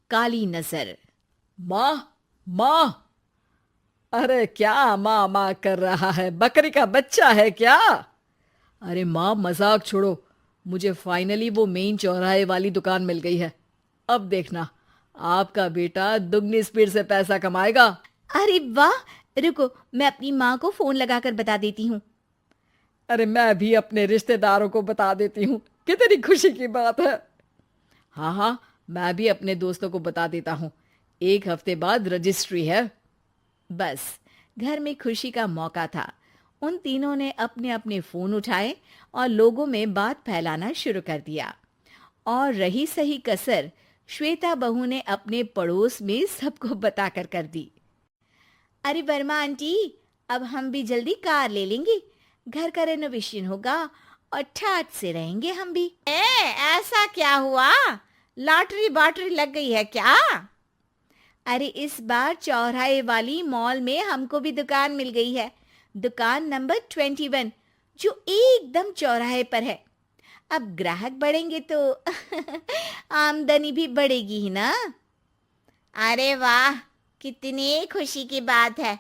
काली नजर। माँ, माँ। अरे क्या माँ माँ कर रहा है? बकरी का बच्चा है क्या? अरे माँ, मजाक छोड़ो। मुझे फाइनली वो मेन चौराहे वाली दुकान मिल गई है। अब देखना, आपका बेटा दुगनी स्पीड से पैसा कमाएगा। अरे वाह! रुको, मैं अपनी माँ को फोन लगाकर बता देती हूँ। अरे मैं भी अपने रिश्तेदारों को बता देती हूँ। कितनी खुशी की बात है। हाँ हाँ, मैं भी अपने दोस्तों को बता देता हूँ। 1 हफ्ते बाद रजिस्ट्री है। बस, घर में खुशी का मौका था। उन तीनों ने अपने अपने फोन उठाए और लोगों में बात फैलाना शुरू कर दिया। और रही सही कसर, श्वेता बहू ने अपने पड़ोस में सबको बताकर कर दी। अरे वर्मा आंटी, अब हम भी जल्दी कार ले लेंगे। घर का रेनोवेशन होगा और ठाट से रहेंगे हम भी। ऐसा क्या हुआ? लॉटरी बाटरी लग गई है क्या? अरे इस बार चौराहे वाली मॉल में हमको भी दुकान मिल गई है। दुकान नंबर 21, जो एकदम चौराहे पर है। अब ग्राहक बढ़ेंगे तो आमदनी भी बढ़ेगी ही ना। अरे वाह, कितनी खुशी की बात है।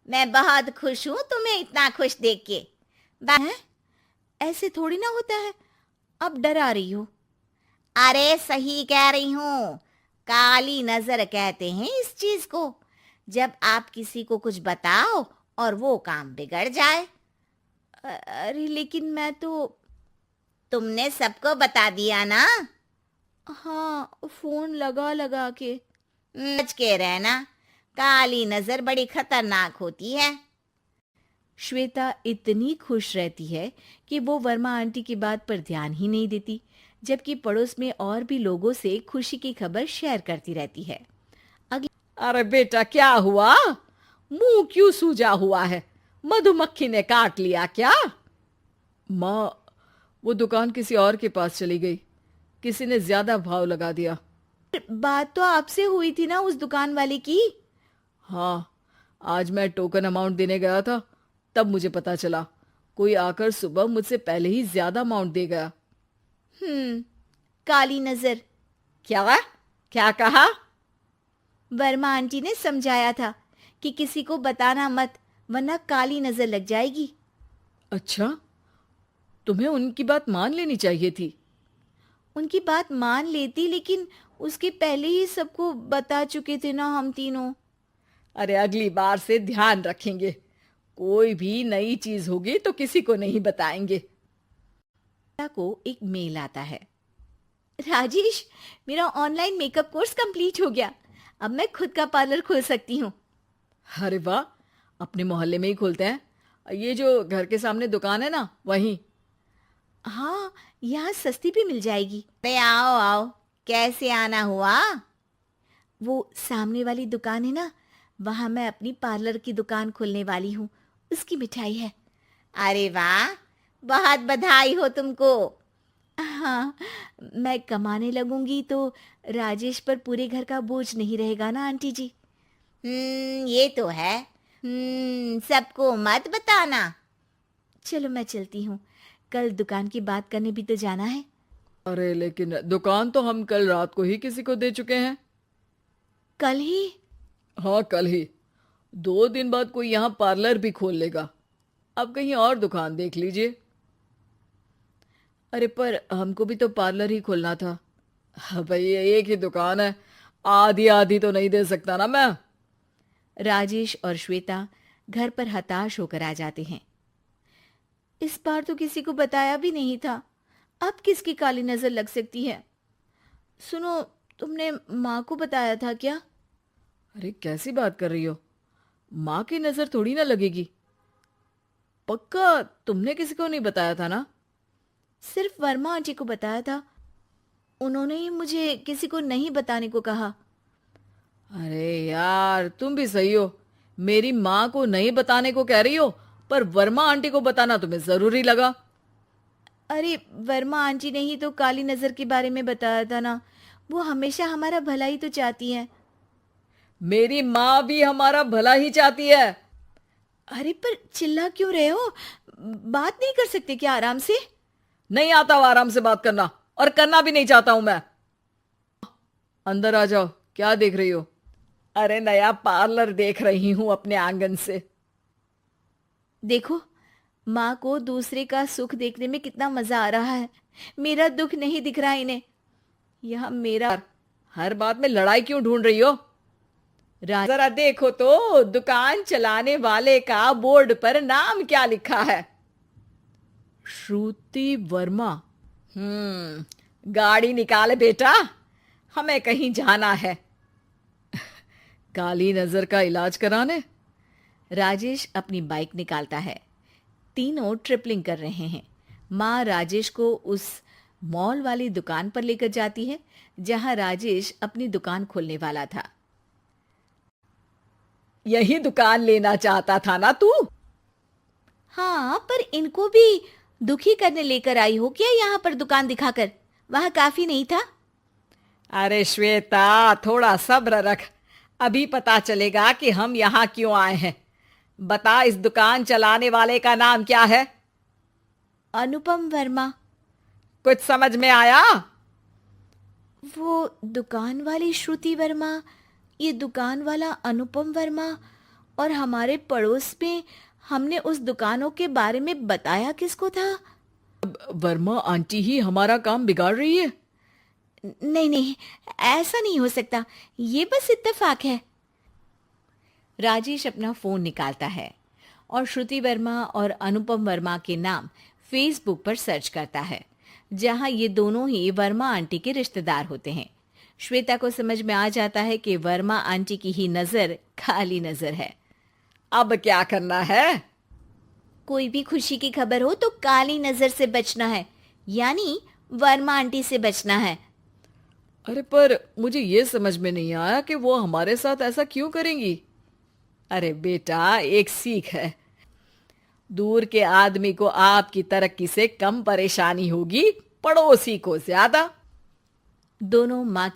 मैं बहुत खुश हूँ तुम्हें इतना खुश देख के। हैं? ऐसे थोड़ी ना होता है। अब डरा रही हो। अरे सही कह रही हूँ। काली नजर कहते हैं इस चीज को, जब आप किसी को कुछ बताओ और वो काम बिगड़ जाए। अरे लेकिन मैं तो। तुमने सबको बता दिया ना? हाँ, फोन लगा लगा के। बच के रहना, काली नजर बड़ी खतरनाक होती है। श्वेता इतनी खुश रहती है कि वो वर्मा आंटी की बात पर ध्यान ही नहीं देती, जबकि पड़ोस में और भी लोगों से खुशी की खबर शेयर करती रहती है। अरे बेटा, क्या हुआ? मुंह क्यों सूजा हुआ है? मधुमक्खी ने काट लिया क्या? माँ, वो दुकान किसी और के पास चली गई। किसी ने ज्यादा भाव लगा दिया। बात तो आपसे हुई थी ना उस दुकान वाले की? हाँ, आज मैं टोकन अमाउंट देने गया था, तब मुझे पता चला। कोई आकर सुबह मुझसे पहले ही ज्यादा अमाउंट दे गया। काली नजर। क्या? क्या कहा? वर्मा आंटी ने समझाया था कि किसी को बताना मत, वरना काली नजर लग जाएगी। अच्छा, तुम्हें उनकी बात मान लेनी चाहिए थी। उनकी बात मान लेती, लेकिन उसके पहले ही सबको बता चुके थे ना हम तीनों। अरे अगली बार से ध्यान रखेंगे। कोई भी नई चीज होगी तो किसी को नहीं बताएंगे। को एक मेल आता है। राजेश, मेरा ऑनलाइन मेकअप कोर्स कंप्लीट हो गया। अब मैं खुद का पार्लर खोल सकती हूँ। अरे वाह, अपने मोहल्ले में ही खोलते हैं। ये जो घर के सामने दुकान है ना, वहीं। हाँ, यहाँ सस्ती भी मिल जाएगी। अरे आओ आओ, कैसे आना हुआ? वो सामने वाली दुकान है ना, वहां मैं अपनी पार्लर की दुकान खोलने वाली हूँ। उसकी मिठाई है। अरे वाह, बहुत बधाई हो तुमको। हाँ, मैं कमाने लगूंगी तो राजेश पर पूरे घर का बोझ नहीं रहेगा ना आंटी जी। ये तो है। सबको मत बताना। चलो मैं चलती हूँ, कल दुकान की बात करने भी तो जाना है। अरे लेकिन दुकान तो हम कल रात को ही किसी को दे चुके हैं। कल ही? हाँ, कल ही। 2 दिन बाद कोई यहाँ पार्लर भी खोल लेगा। अब कहीं और दुकान देख लीजिए। अरे पर हमको भी तो पार्लर ही खोलना था। हाँ भाई, ये एक ही दुकान है, आधी आधी तो नहीं दे सकता ना मैं। राजेश और श्वेता घर पर हताश होकर आ जाते हैं। इस बार तो किसी को बताया भी नहीं था। अब किसकी काली नजर लग सकती है? सुनो, तुमने माँ को बताया था क्या? अरे कैसी बात कर रही हो? माँ की नजर थोड़ी ना लगेगी। पक्का तुमने किसी को नहीं बताया था ना? सिर्फ वर्मा आंटी को बताया था। उन्होंने ही मुझे किसी को नहीं बताने को कहा। अरे यार, तुम भी सही हो। मेरी माँ को नहीं बताने को कह रही हो, पर वर्मा आंटी को बताना तुम्हें जरूरी लगा। अरे वर्मा आंटी ने ही तो काली नजर के बारे में बताया था ना। वो हमेशा हमारा भला ही तो चाहती हैं। मेरी माँ भी हमारा भला ही चाहती है। अरे पर चिल्ला क्यों रहे हो? बात नहीं कर सकते क्या आराम से? नहीं आता वो आराम से बात करना, और करना भी नहीं चाहता हूं मैं। अंदर आ जाओ, क्या देख रही हो? अरे नया पार्लर देख रही हूँ अपने आंगन से। देखो, माँ को दूसरे का सुख देखने में कितना मजा आ रहा है। मेरा दुख नहीं दिख रहा इन्हें। यह मेरा। हर बात में लड़ाई क्यों ढूंढ रही हो? जरा देखो तो दुकान चलाने वाले का बोर्ड पर नाम क्या लिखा है? श्रुति वर्मा। गाड़ी निकाले बेटा, हमें कहीं जाना है। काली नजर का इलाज कराने? राजेश अपनी बाइक निकालता है। तीनों ट्रिपलिंग कर रहे हैं। माँ राजेश को उस मॉल वाली दुकान पर लेकर जाती है जहां राजेश अपनी दुकान खोलने वाला था। यही दुकान लेना चाहता था ना तू? हाँ, पर इनको भी दुखी करने लेकर आई हो क्या यहाँ पर दुकान दिखाकर? वहां काफी नहीं था? अरे श्वेता, थोड़ा सब्र रख, अभी पता चलेगा कि हम यहाँ क्यों आए हैं। बता, इस दुकान चलाने वाले का नाम क्या है? अनुपम वर्मा। कुछ समझ में आया? वो दुकान वाली श्रुति वर्मा, ये दुकान वाला अनुपम वर्मा, और हमारे पड़ोस में हमने उस दुकानों के बारे में बताया किसको था? वर्मा आंटी ही हमारा काम बिगाड़ रही है। नहीं नहीं, ऐसा नहीं हो सकता, ये बस इत्तेफाक है। राजेश अपना फोन निकालता है और श्रुति वर्मा और अनुपम वर्मा के नाम फेसबुक पर सर्च करता है, जहां ये दोनों ही वर्मा आंटी के रिश्तेदार होते हैं। श्वेता को समझ में आ जाता है कि वर्मा आंटी की ही नजर काली नजर है। अब क्या करना है? कोई भी खुशी की खबर हो तो काली नजर से बचना है, यानी वर्मा आंटी से बचना है। अरे पर मुझे ये समझ में नहीं आया कि वो हमारे साथ ऐसा क्यों करेंगी। अरे बेटा, एक सीख है, दूर के आदमी को आपकी तरक्की से कम परेशानी होगी, पड़ोसी को ज्यादा। दोनों माँ